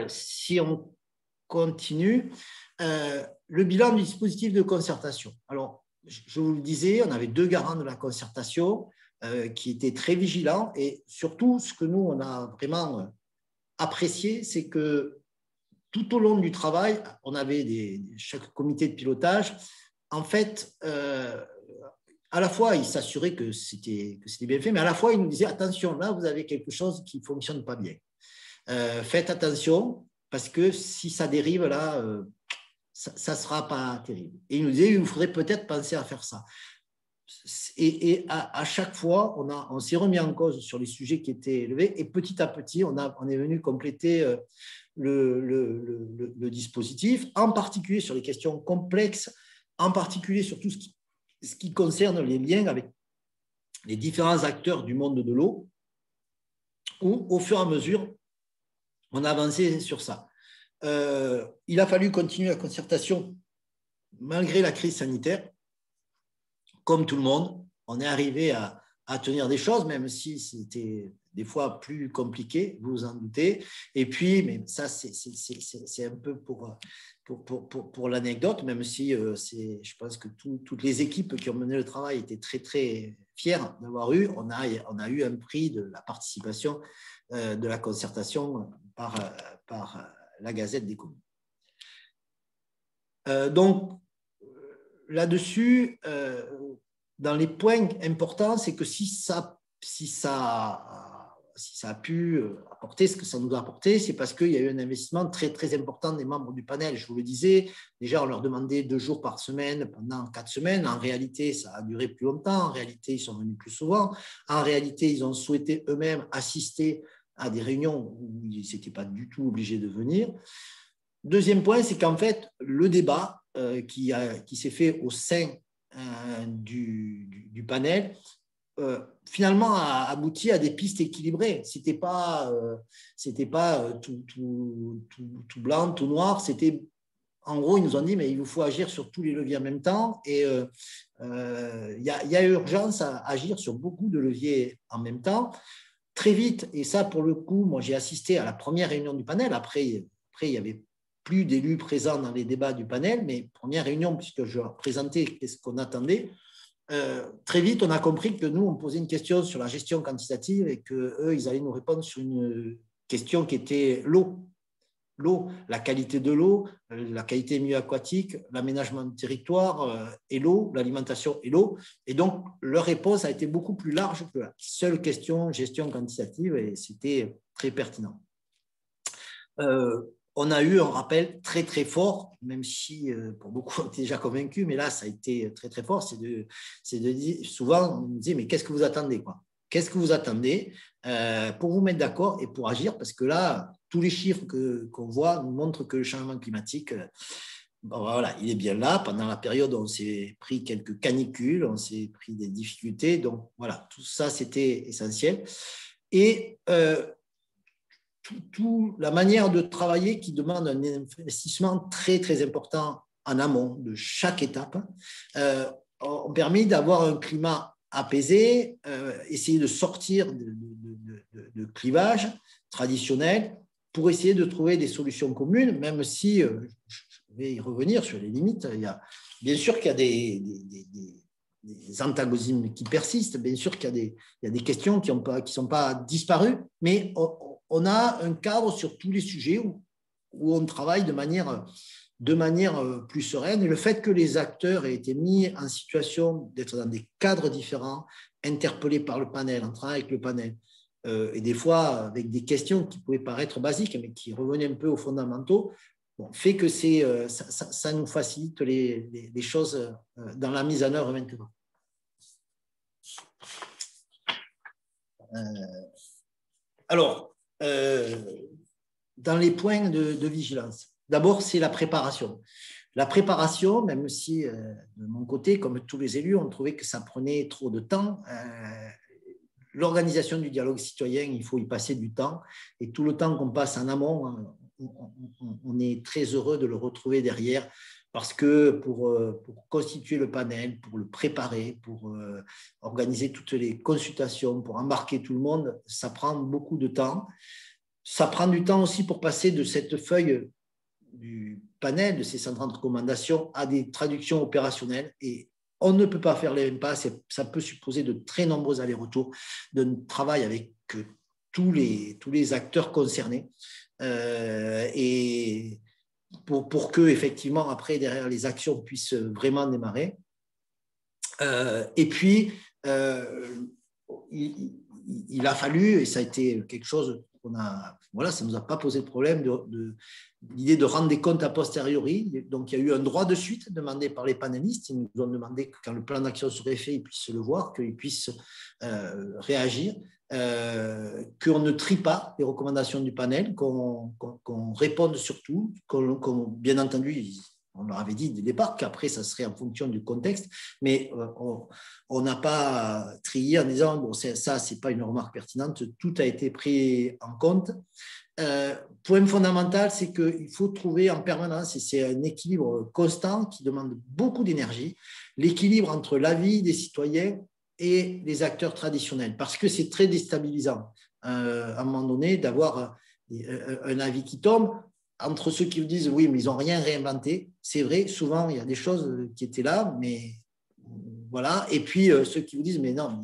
Si on continue, le bilan du dispositif de concertation. Alors, je vous le disais, on avait 2 garants de la concertation qui étaient très vigilants et surtout, ce que nous, on a vraiment apprécié, c'est que tout au long du travail, on avait chaque comité de pilotage, en fait, à la fois, il s'assurait que c'était bien fait, mais à la fois, il nous disait, attention, là, vous avez quelque chose qui ne fonctionne pas bien. Faites attention, parce que si ça dérive, là, ça ne sera pas terrible. Et il nous disait, il vous faudrait peut-être penser à faire ça. Et à chaque fois, on s'est remis en cause sur les sujets qui étaient élevés, et petit à petit, on est venu compléter le dispositif, en particulier sur les questions complexes, en particulier sur tout ce qui concerne les liens avec les différents acteurs du monde de l'eau, où au fur et à mesure, on a avancé sur ça. Il a fallu continuer la concertation malgré la crise sanitaire. Comme tout le monde, on est arrivé à tenir des choses, même si c'était des fois plus compliqué, vous vous en doutez. Et puis, mais ça, c'est un peu pour l'anecdote, même si je pense que toutes les équipes qui ont mené le travail étaient très, très fières d'avoir eu. On a eu un prix de la participation de la concertation par la Gazette des communes. Donc, là-dessus, dans les points importants, c'est que si ça a pu apporter ce que ça nous a apporté, c'est parce qu'il y a eu un investissement très, très important des membres du panel. Je vous le disais, déjà, on leur demandait 2 jours par semaine pendant 4 semaines. En réalité, ça a duré plus longtemps. En réalité, ils sont venus plus souvent. En réalité, ils ont souhaité eux-mêmes assister à des réunions où ils n'étaient pas du tout obligés de venir. Deuxième point, c'est qu'en fait, le débat qui s'est fait au sein du panel, finalement, a abouti à des pistes équilibrées. C'était pas tout blanc, tout noir. C'était, en gros, ils nous ont dit, mais il vous faut agir sur tous les leviers en même temps. Et il y a urgence à agir sur beaucoup de leviers en même temps. Très vite, et ça, pour le coup, moi, j'ai assisté à la première réunion du panel. Après il y avait plus d'élus présents dans les débats du panel, mais première réunion, puisque je leur présentais qu'est-ce qu'on attendait, très vite, on a compris que nous, on posait une question sur la gestion quantitative et qu'eux, ils allaient nous répondre sur une question qui était l'eau. L'eau, la qualité de l'eau, la qualité des milieux aquatiques, l'aménagement du territoire et l'eau, l'alimentation et l'eau. Et donc, leur réponse a été beaucoup plus large que la seule question gestion quantitative et c'était très pertinent. On a eu un rappel très, très fort, même si pour beaucoup, on était déjà convaincus, mais là, ça a été très, très fort. C'est de dire, souvent, on nous dit, mais qu'est-ce que vous attendez, quoi? Qu'est-ce que vous attendez pour vous mettre d'accord et pour agir? Parce que là, tous les chiffres qu'on voit nous montrent que le changement climatique, bon, voilà, il est bien là. Pendant la période où on s'est pris quelques canicules, on s'est pris des difficultés. Donc, voilà, tout ça, c'était essentiel. Et la manière de travailler qui demande un investissement très, très important en amont de chaque étape ont permis d'avoir un climat apaiser, essayer de sortir de clivages traditionnels pour essayer de trouver des solutions communes, même si, je vais y revenir sur les limites, bien sûr qu'il y a des antagonismes qui persistent, bien sûr qu'il y a des questions qui ne sont pas disparues, mais on a un cadre sur tous les sujets où on travaille de manière plus sereine. Et le fait que les acteurs aient été mis en situation d'être dans des cadres différents, interpellés par le panel, en travaillant avec le panel, et des fois avec des questions qui pouvaient paraître basiques, mais qui revenaient un peu aux fondamentaux, fait que ça nous facilite les choses dans la mise en œuvre maintenant. Alors, dans les points de vigilance, d'abord, c'est la préparation. La préparation, même si de mon côté, comme tous les élus, on trouvait que ça prenait trop de temps, l'organisation du dialogue citoyen, il faut y passer du temps. Et tout le temps qu'on passe en amont, on est très heureux de le retrouver derrière, parce que pour constituer le panel, pour le préparer, pour organiser toutes les consultations, pour embarquer tout le monde, ça prend beaucoup de temps. Ça prend du temps aussi pour passer de cette feuille du panel, de ces 130 recommandations, à des traductions opérationnelles. Et on ne peut pas faire les mêmes pas. Ça peut supposer de très nombreux allers-retours, de travail avec tous les acteurs concernés. Et pour que, effectivement, après, derrière, les actions puissent vraiment démarrer. Et puis, il a fallu, et ça a été quelque chose ça ne nous a pas posé de problème, l'idée de rendre des comptes a posteriori. Donc, il y a eu un droit de suite demandé par les panélistes. Ils nous ont demandé que quand le plan d'action serait fait, ils puissent le voir, qu'ils puissent réagir, qu'on ne trie pas les recommandations du panel, qu'on réponde surtout, bien entendu, on leur avait dit dès le départ qu'après, ça serait en fonction du contexte, mais on n'a pas trié en disant bon, ça, ce n'est pas une remarque pertinente, tout a été pris en compte. Point fondamental, c'est qu'il faut trouver en permanence, et c'est un équilibre constant qui demande beaucoup d'énergie, l'équilibre entre l'avis des citoyens et les acteurs traditionnels, parce que c'est très déstabilisant à un moment donné d'avoir un avis qui tombe. Entre ceux qui vous disent oui, mais ils n'ont rien réinventé, c'est vrai, souvent il y a des choses qui étaient là, mais voilà. Et puis ceux qui vous disent mais non,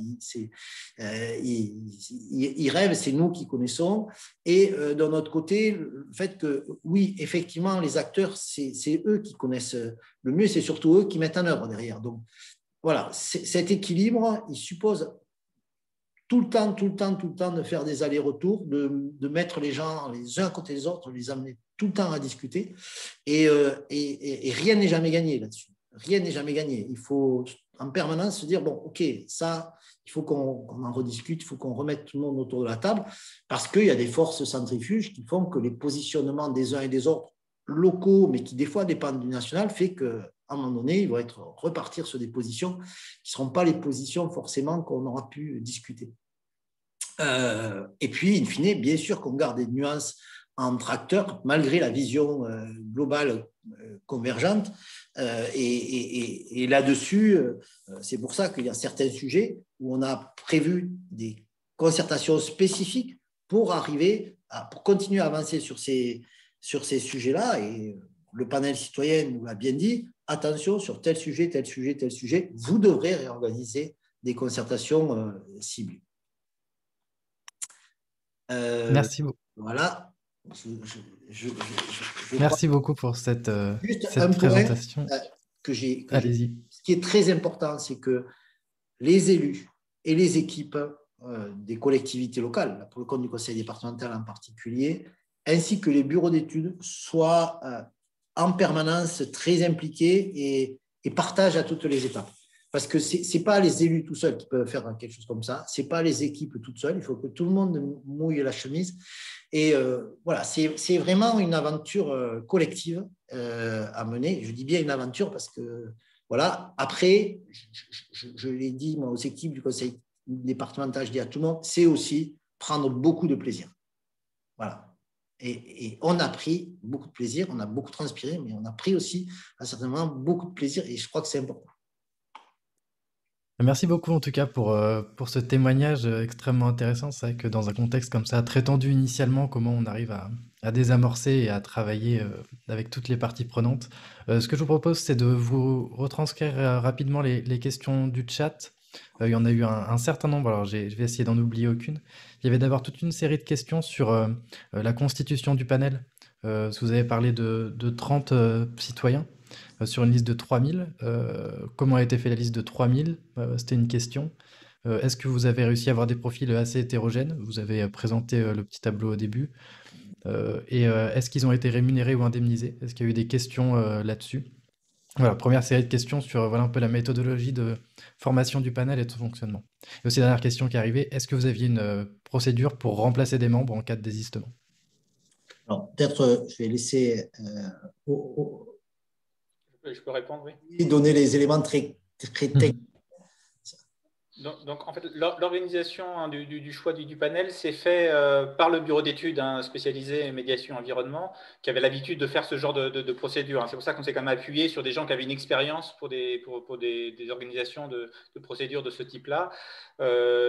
ils rêvent, c'est nous qui connaissons. Et d'un autre côté, le fait que oui, effectivement, les acteurs, c'est eux qui connaissent le mieux, c'est surtout eux qui mettent en œuvre derrière. Donc voilà, cet équilibre, il suppose tout le temps de faire des allers-retours, de mettre les gens les uns à côté des autres, de les amener tout le temps à discuter. Et rien n'est jamais gagné là-dessus. Rien n'est jamais gagné. Il faut en permanence se dire, bon, OK, ça, il faut qu'on en rediscute, il faut qu'on remette tout le monde autour de la table, parce qu'il y a des forces centrifuges qui font que les positionnements des uns et des autres locaux, mais qui des fois dépendent du national, fait qu'à un moment donné, ils vont repartir sur des positions qui ne seront pas les positions forcément qu'on aura pu discuter. Et puis, in fine, bien sûr qu'on garde des nuances entre acteurs, malgré la vision globale convergente. Et là-dessus, c'est pour ça qu'il y a certains sujets où on a prévu des concertations spécifiques pour continuer à avancer sur ces sujets-là. Et le panel citoyen nous l'a bien dit, attention, sur tel sujet, vous devrez réorganiser des concertations ciblées. Merci beaucoup. Voilà. Merci beaucoup pour cette présentation. Allez-y. Ce qui est très important, c'est que les élus et les équipes des collectivités locales, pour le compte du conseil départemental en particulier, ainsi que les bureaux d'études, soient en permanence très impliqués et partagent à toutes les étapes. Parce que ce n'est pas les élus tout seuls qui peuvent faire quelque chose comme ça, ce n'est pas les équipes toutes seules, il faut que tout le monde mouille la chemise. Et voilà, c'est vraiment une aventure collective à mener. Je dis bien une aventure parce que, voilà, après, je l'ai dit moi, aux équipes du conseil départemental, je dis à tout le monde, c'est aussi prendre beaucoup de plaisir. Voilà. Et on a pris beaucoup de plaisir, on a beaucoup transpiré, mais on a pris aussi, certainement, beaucoup de plaisir et je crois que c'est important. Merci beaucoup en tout cas pour ce témoignage extrêmement intéressant. C'est vrai que dans un contexte comme ça, très tendu initialement, comment on arrive à désamorcer et à travailler avec toutes les parties prenantes. Ce que je vous propose, c'est de vous retranscrire rapidement les questions du chat. Il y en a eu un certain nombre, alors je vais essayer d'en oublier aucune. Il y avait d'abord toute une série de questions sur la constitution du panel. Vous avez parlé de 30 citoyens sur une liste de 3000. Comment a été fait la liste de 3000? C'était une question. Est-ce que vous avez réussi à avoir des profils assez hétérogènes? Vous avez présenté le petit tableau au début. Est-ce qu'ils ont été rémunérés ou indemnisés? Est-ce qu'il y a eu des questions là-dessus? Voilà, première série de questions sur voilà un peu la méthodologie de formation du panel et de son fonctionnement. Et aussi, dernière question qui est arrivée, est-ce que vous aviez une procédure pour remplacer des membres en cas de désistement? Alors, peut-être, je vais laisser Je peux répondre, oui. donner les éléments très, très techniques. Donc, en fait, l'organisation du choix du panel s'est fait par le bureau d'études spécialisé médiation environnement, qui avait l'habitude de faire ce genre de procédure. C'est pour ça qu'on s'est quand même appuyé sur des gens qui avaient une expérience pour des organisations de procédures de ce type-là.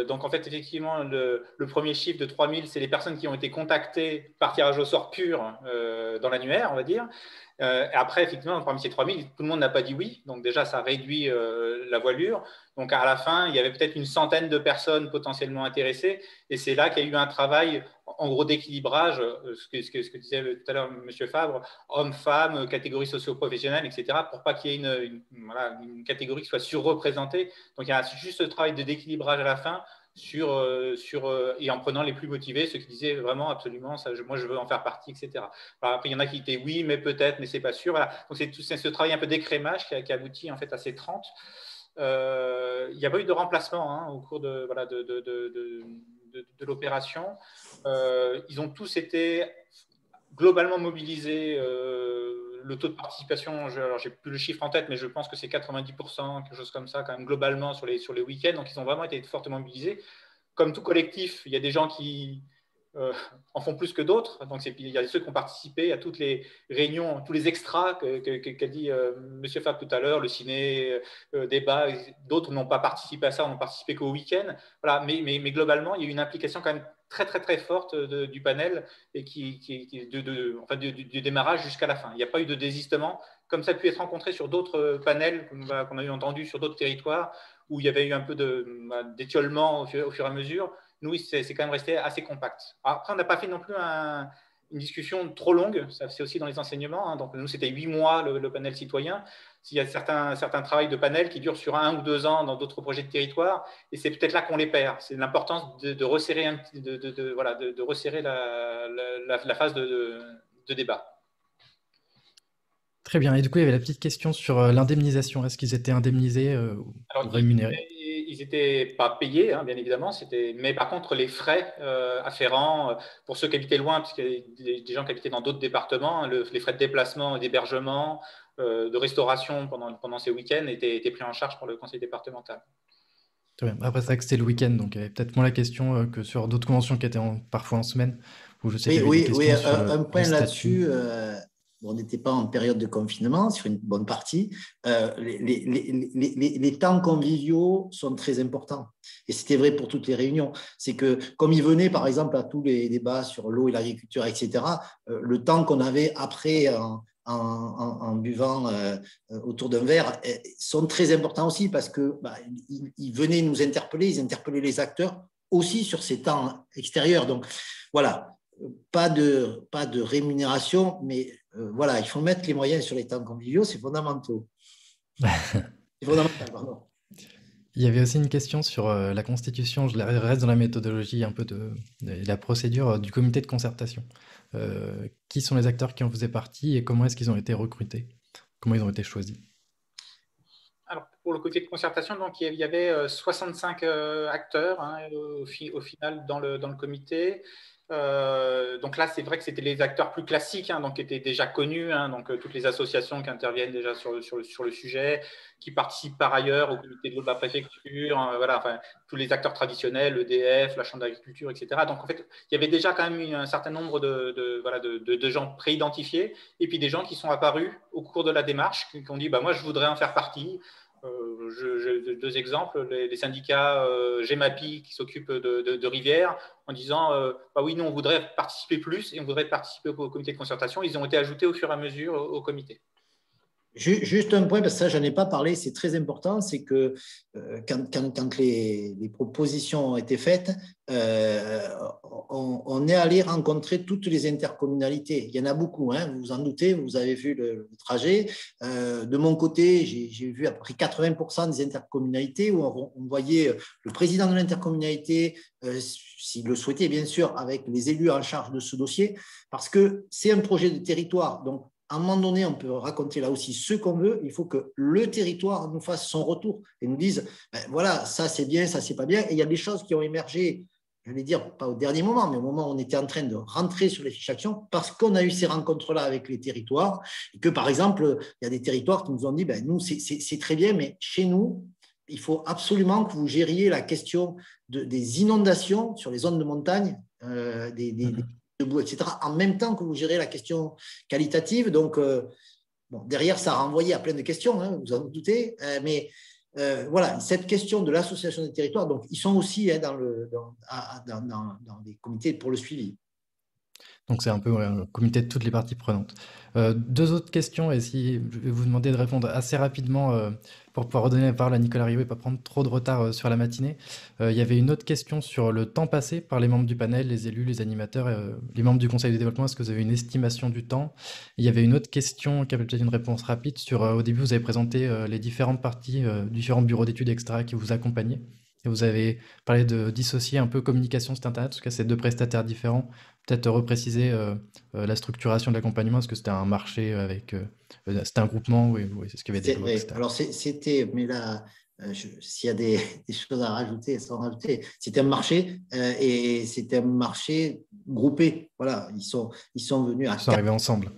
Donc, en fait, effectivement, le premier chiffre de 3000, c'est les personnes qui ont été contactées par tirage au sort pur dans l'annuaire, on va dire. Après, effectivement, parmi ces 3000, tout le monde n'a pas dit oui. Donc déjà, ça réduit la voilure. Donc à la fin, il y avait peut-être une centaine de personnes potentiellement intéressées. Et c'est là qu'il y a eu un travail, en gros, d'équilibrage, ce que disait tout à l'heure M. Fabre, hommes-femmes, catégories socio-professionnelles, etc., pour pas qu'il y ait une catégorie qui soit surreprésentée. Donc il y a juste ce travail de déquilibrage à la fin et en prenant les plus motivés, ceux qui disaient vraiment absolument, ça, moi je veux en faire partie, etc. Alors, après, il y en a qui étaient oui, mais peut-être, mais c'est pas sûr. Voilà. Donc c'est ce travail un peu d'écrémage qui aboutit en fait à ces 30. Il n'y a pas eu de remplacement au cours de l'opération. Ils ont tous été globalement mobilisés. Le taux de participation, alors j'ai plus le chiffre en tête, mais je pense que c'est 90%, quelque chose comme ça, quand même globalement sur les week-ends. Donc ils ont vraiment été fortement mobilisés. Comme tout collectif, il y a des gens qui en font plus que d'autres. Donc il y a ceux qui ont participé à toutes les réunions, tous les extras qu'a dit M. Fab tout à l'heure, le ciné, débat. D'autres n'ont pas participé à ça, n'ont participé qu'au week-end. Voilà, mais globalement, il y a eu une implication quand même très très très forte du panel et du démarrage jusqu'à la fin. Il n'y a pas eu de désistement, comme ça a pu être rencontré sur d'autres panels qu'on a eu entendu sur d'autres territoires où il y avait eu un peu d'étiolement au fur et à mesure. Nous, c'est quand même resté assez compact. Alors, après, on n'a pas fait non plus une discussion trop longue, ça c'est aussi dans les enseignements. Donc nous, c'était 8 mois le panel citoyen. Il y a certains travaux de panel qui durent sur 1 ou 2 ans dans d'autres projets de territoire, et c'est peut-être là qu'on les perd. C'est l'importance de resserrer, de resserrer la phase de débat. Très bien. Et du coup, il y avait la petite question sur l'indemnisation. Est-ce qu'ils étaient indemnisés ou rémunérés? Ils n'étaient pas payés, bien évidemment, mais par contre, les frais afférents, pour ceux qui habitaient loin, puisqu'il y a des gens qui habitaient dans d'autres départements, les frais de déplacement, d'hébergement, de restauration pendant ces week-ends étaient pris en charge par le conseil départemental. Très bien. Après, c'est vrai que c'était le week-end, donc il y avait peut-être moins la question que sur d'autres conventions qui étaient parfois en semaine, où je sais qu'il y avait des questions sur un point le statut. là-dessus. On n'était pas en période de confinement sur une bonne partie. Les temps conviviaux sont très importants. Et c'était vrai pour toutes les réunions. C'est que, comme ils venaient, par exemple, à tous les débats sur l'eau et l'agriculture, etc., le temps qu'on avait après en buvant autour d'un verre sont très importants aussi parce que ils venaient nous interpeller, ils interpellaient les acteurs aussi sur ces temps extérieurs. Donc, voilà. Pas de rémunération, mais voilà, il faut mettre les moyens sur les temps conviviaux, c'est fondamental. C'est fondamental, pardon. Il y avait aussi une question sur la constitution, je reste dans la méthodologie un peu de la procédure du comité de concertation. Qui sont les acteurs qui en faisaient partie et comment est-ce qu'ils ont été recrutés? Comment ils ont été choisis? Alors, pour le comité de concertation, donc, il y avait 65 acteurs au final dans le comité. Donc là, c'est vrai que c'était les acteurs plus classiques, donc qui étaient déjà connus, donc toutes les associations qui interviennent déjà sur le sujet, qui participent par ailleurs au comité de l'eau de la préfecture, tous les acteurs traditionnels, l'EDF, la Chambre d'agriculture, etc. Donc en fait, il y avait déjà quand même un certain nombre de gens préidentifiés, et puis des gens qui sont apparus au cours de la démarche, qui ont dit moi je voudrais en faire partie. Deux exemples, les syndicats GEMAPI qui s'occupent de rivières, en disant bah oui, nous on voudrait participer plus et on voudrait participer au comité de concertation. Ils ont été ajoutés au fur et à mesure au comité. Juste un point, parce que ça, je n'en ai pas parlé, c'est très important, c'est que quand les propositions ont été faites, on est allé rencontrer toutes les intercommunalités. Il y en a beaucoup, hein, vous vous en doutez, vous avez vu le trajet. De mon côté, j'ai vu à peu près 80% des intercommunalités où on voyait le président de l'intercommunalité, s'il le souhaitait, bien sûr, avec les élus en charge de ce dossier, parce que c'est un projet de territoire, donc à un moment donné, on peut raconter là aussi ce qu'on veut. Il faut que le territoire nous fasse son retour et nous dise, ben voilà, ça c'est bien, ça c'est pas bien. Et il y a des choses qui ont émergé, je vais dire, pas au dernier moment, mais au moment où on était en train de rentrer sur les fiches actions, parce qu'on a eu ces rencontres-là avec les territoires, et que par exemple, il y a des territoires qui nous ont dit, ben nous, c'est très bien, mais chez nous, il faut absolument que vous gériez la question des inondations sur les zones de montagne, des debout, etc., en même temps que vous gérez la question qualitative. Donc, bon, derrière, ça a renvoyé à plein de questions, hein, vous en doutez, mais voilà, cette question de l'association des territoires, donc ils sont aussi hein, dans les comités pour le suivi. Donc c'est un peu un comité de toutes les parties prenantes. Deux autres questions, et si je vais vous demander de répondre assez rapidement pour pouvoir redonner la parole à Nicolas Riou et pas prendre trop de retard sur la matinée. Il y avait une autre question sur le temps passé par les membres du panel, les élus, les animateurs, les membres du conseil de développement. Est-ce que vous avez une estimation du temps? Il y avait une autre question qui avait peut-être une réponse rapide sur, au début, vous avez présenté les différentes parties, différents bureaux d'études, etc., qui vous accompagnaient. Et vous avez parlé de dissocier un peu communication site internet, en tout cas c'est deux prestataires différents. Peut-être repréciser la structuration de l'accompagnement. Est-ce que c'était un marché avec. C'était un groupement? Oui, oui, c'est ce qu'il y avait des groupes, Oui. etc. Alors, c'était, mais là, s'il y a des choses à rajouter, elles sont rajoutées. C'était un marché et c'était un marché groupé. Voilà, ils sont venus à Ils sont arrivés ensemble.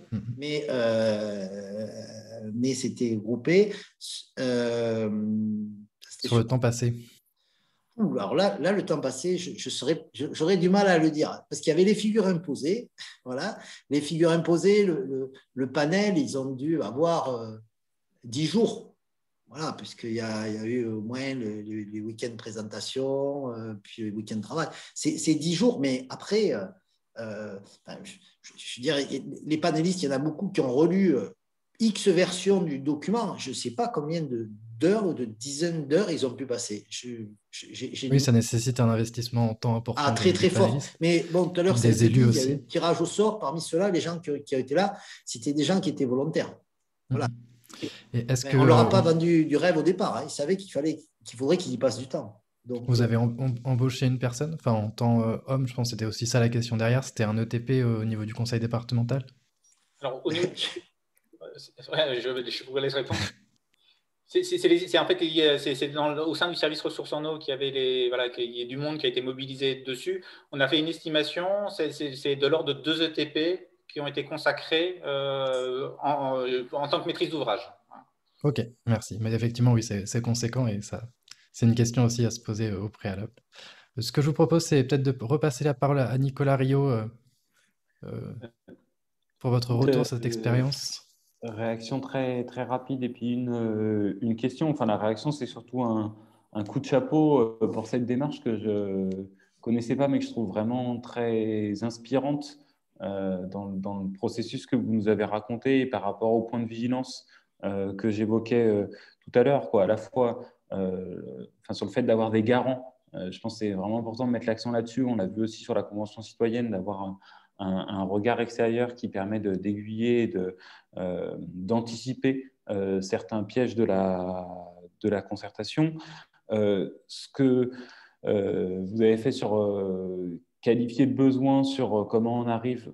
mais c'était groupé. Sur le temps passé. Alors là, le temps passé, j'aurais du mal à le dire, parce qu'il y avait les figures imposées. Voilà, les figures imposées, le panel, ils ont dû avoir 10 jours. Voilà, puisqu'il y a eu au moins les week-ends présentation, puis les week-ends travail. C'est 10 jours, mais après, je dirais, les panélistes, il y en a beaucoup qui ont relu X versions du document. Je ne sais pas combien d'heures ou de dizaines d'heures ils ont pu passer. Oui, ça nécessite un investissement en temps important. Très, très fort. Mais bon, tout à l'heure, des élus aussi. Il y a eu un tirage au sort. Parmi ceux-là, les gens qui ont été là, c'était des gens qui étaient volontaires. Voilà. Et est-ce que, on ne leur a pas vendu du rêve au départ. Hein. Ils savaient qu'il faudrait qu'ils y passent du temps. Donc, vous avez embauché une personne, enfin en tant homme, je pense que c'était aussi ça la question derrière. C'était un ETP au niveau du conseil départemental? Alors, au niveau... je vous laisse répondre. C'est en fait c'est au sein du service ressources en eau qu'il y avait qu'il y ait du monde qui a été mobilisé dessus. On a fait une estimation, c'est de l'ordre de 2 ETP qui ont été consacrés en tant que maîtrise d'ouvrage. Ok, merci. Mais effectivement, oui, c'est conséquent et ça, c'est une question aussi à se poser au préalable. Ce que je vous propose, c'est peut-être de repasser la parole à Nicolas Riou pour votre retour sur cette expérience. Réaction très, très rapide et puis une question. Enfin, la réaction, c'est surtout un coup de chapeau pour cette démarche que je connaissais pas, mais que je trouve vraiment très inspirante dans le processus que vous nous avez raconté par rapport au point de vigilance que j'évoquais tout à l'heure, quoi. À la fois sur le fait d'avoir des garants. Je pense que c'est vraiment important de mettre l'accent là-dessus. On l'a vu aussi sur la Convention citoyenne, d'avoir un regard extérieur qui permet d'aiguiller, d'anticiper certains pièges de la concertation. Ce que vous avez fait sur qualifier de besoin sur comment on arrive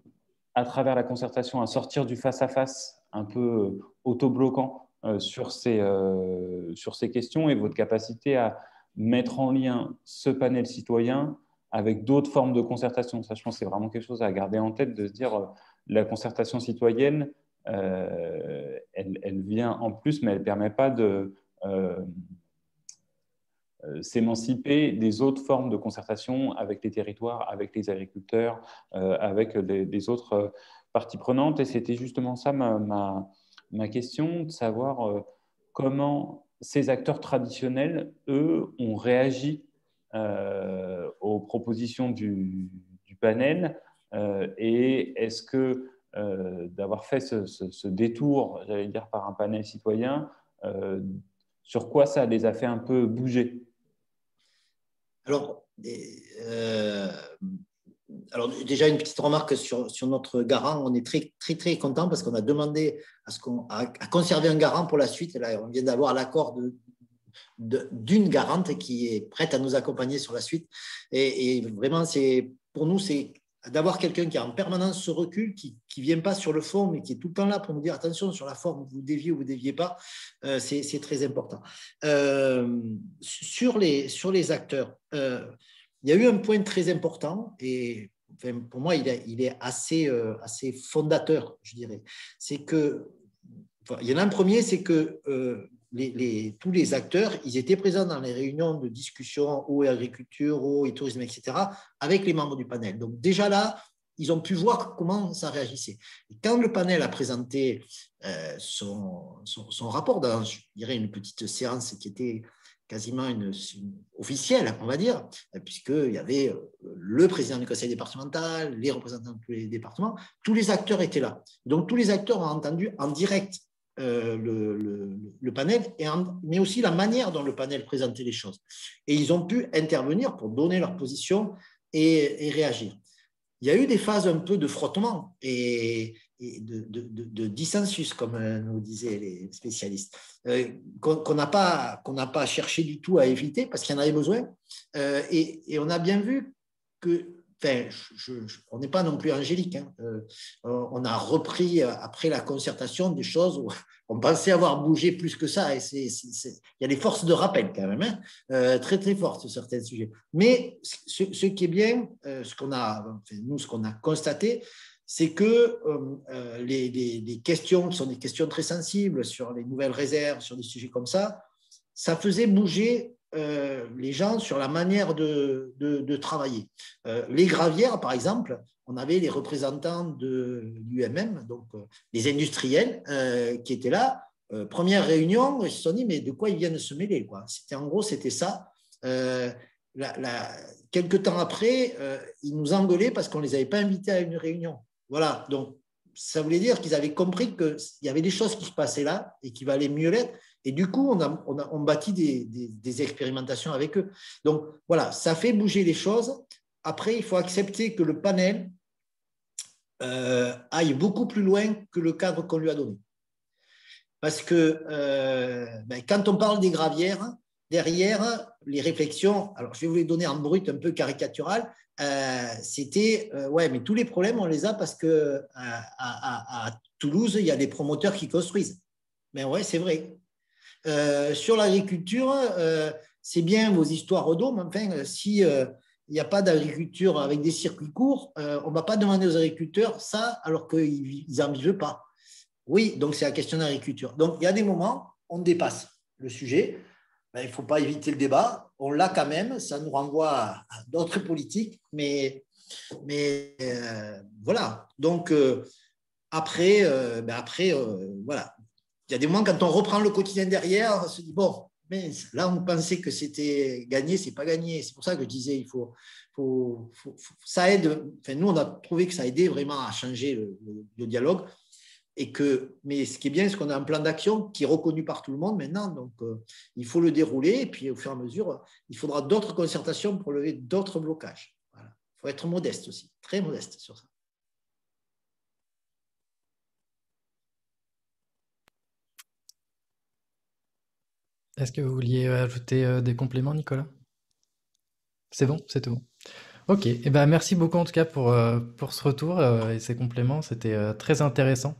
à travers la concertation à sortir du face-à-face un peu autobloquant sur ces questions et votre capacité à mettre en lien ce panel citoyen avec d'autres formes de concertation. Ça, je pense que c'est vraiment quelque chose à garder en tête, de se dire la concertation citoyenne, elle vient en plus, mais elle ne permet pas de s'émanciper des autres formes de concertation avec les territoires, avec les agriculteurs, avec des autres parties prenantes. Et c'était justement ça ma question, de savoir comment ces acteurs traditionnels, eux, ont réagi aux propositions du panel et est-ce que d'avoir fait ce détour, j'allais dire, par un panel citoyen, sur quoi ça les a fait un peu bouger? Alors, alors, déjà, une petite remarque sur notre garant. On est très, très, très content parce qu'on a demandé à conserver un garant pour la suite. Et là, on vient d'avoir l'accord d'une garante qui est prête à nous accompagner sur la suite. Et vraiment, pour nous, c'est d'avoir quelqu'un qui a en permanence ce recul, qui ne vient pas sur le fond, mais qui est tout le temps là pour nous dire attention, sur la forme, vous déviez ou vous ne déviez pas. C'est très important. Sur les acteurs, il y a eu un point très important et enfin, pour moi, il est assez fondateur, je dirais. C'est que, enfin, il y en a un premier, c'est que tous les acteurs, ils étaient présents dans les réunions de discussion eau et agriculture, eau et tourisme, etc., avec les membres du panel. Donc déjà là, ils ont pu voir comment ça réagissait. Et quand le panel a présenté son rapport dans, je dirais, une petite séance qui était quasiment une officielle, on va dire, puisqu'il y avait le président du conseil départemental, les représentants de tous les départements, tous les acteurs étaient là. Donc tous les acteurs ont entendu en direct le panel, mais aussi la manière dont le panel présentait les choses. Et ils ont pu intervenir pour donner leur position et réagir. Il y a eu des phases un peu de frottement et de dissensus, comme nous disaient les spécialistes, qu'on n'a pas cherché du tout à éviter parce qu'il y en avait besoin. Et on a bien vu que, enfin, on n'est pas non plus angélique. Hein. On a repris, après la concertation, des choses où on pensait avoir bougé plus que ça. Et il y a des forces de rappel quand même, hein, très, très fortes sur certains sujets. Mais ce qui est bien, ce qu'on a constaté, c'est que les questions qui sont des questions très sensibles sur les nouvelles réserves, sur des sujets comme ça faisait bouger les gens sur la manière de travailler. Les gravières, par exemple, on avait les représentants de l'UMM, donc les industriels qui étaient là. Première réunion, ils se sont dit, mais de quoi ils viennent se mêler, quoi. En gros, c'était ça. Quelques temps après, ils nous engueulaient parce qu'on ne les avait pas invités à une réunion. Voilà, donc ça voulait dire qu'ils avaient compris qu'il y avait des choses qui se passaient là et qui valaient mieux l'être. Et du coup, on bâtit des expérimentations avec eux. Donc voilà, ça fait bouger les choses. Après, il faut accepter que le panel aille beaucoup plus loin que le cadre qu'on lui a donné. Parce que quand on parle des gravières, derrière les réflexions, alors je vais vous les donner en brut un peu caricatural, c'était ouais, mais tous les problèmes, on les a parce que à Toulouse, il y a des promoteurs qui construisent. Mais ouais, c'est vrai. Sur l'agriculture, c'est bien vos histoires d'eau, mais enfin, si il n'y a pas d'agriculture avec des circuits courts, on ne va pas demander aux agriculteurs ça alors qu'ils n'en vivent pas. Oui, donc c'est la question d'agriculture. Donc il y a des moments, on dépasse le sujet. Ben, il ne faut pas éviter le débat. On l'a quand même, ça nous renvoie à d'autres politiques, mais voilà. Donc après, voilà. Il y a des moments, quand on reprend le quotidien derrière, on se dit, bon, mais là, on pensait que c'était gagné, c'est pas gagné. C'est pour ça que je disais, il faut ça aide. Enfin, nous, on a trouvé que ça aidait vraiment à changer le dialogue. Mais ce qui est bien, c'est qu'on a un plan d'action qui est reconnu par tout le monde maintenant. Donc, il faut le dérouler. Et puis, au fur et à mesure, il faudra d'autres concertations pour lever d'autres blocages. Voilà. Il faut être modeste aussi, très modeste sur ça. Est-ce que vous vouliez ajouter des compléments, Nicolas? C'est bon, c'est tout bon. Ok, et ben merci beaucoup en tout cas pour ce retour et ces compléments, c'était très intéressant.